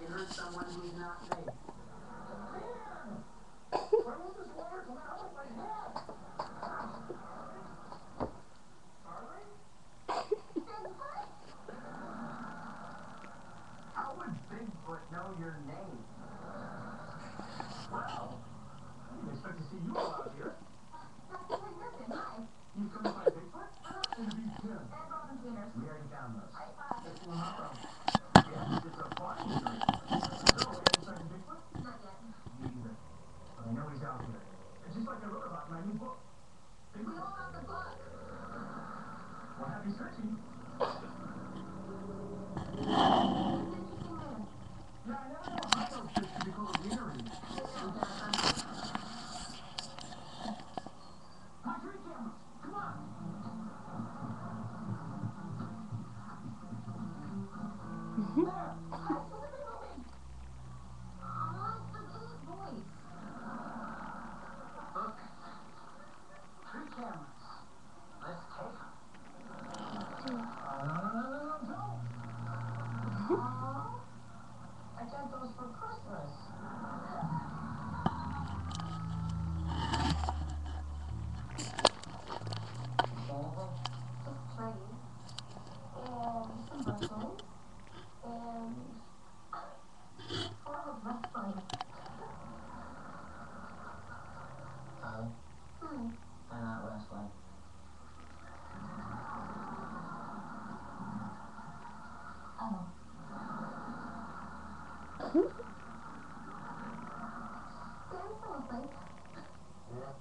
It hurts someone who's not me. Where will this water come out of my head? Charlie? How would Bigfoot know your name? Well, I didn't expect to see you all out here. You come to find Bigfoot? And be Tim. We already found those. That's one up. Yes, it's a flying tree. So, have you sighted Bigfoot? Not yet. Me either. But I know he's out here. It's just like I wrote about in my new book. Bigfoot. We all got the book. Well, happy searching. Yeah, I never know how those trips can be called a greenery. My tree cameras! Come on! There! Look. Tree cameras. Let's take them. No, don't! I got those for Christmas. I'm not wrestling. Oh. Yeah,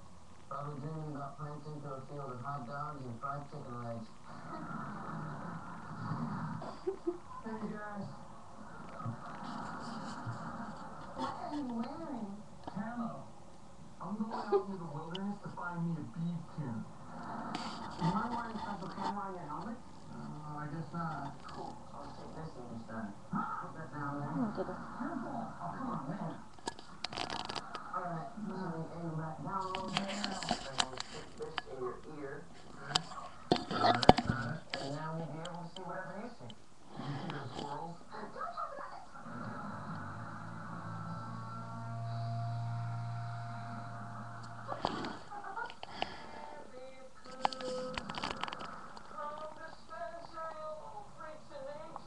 probably dreaming about planting into a field of hot dogs and fried chicken legs. Hey guys. What are you wearing? Camo. I'm going out into the wilderness to find me a bead coon. Am I wearing special camo on your helmet? I guess not. Cool. I'll take this and just put that down there. Careful! Oh, come on, man.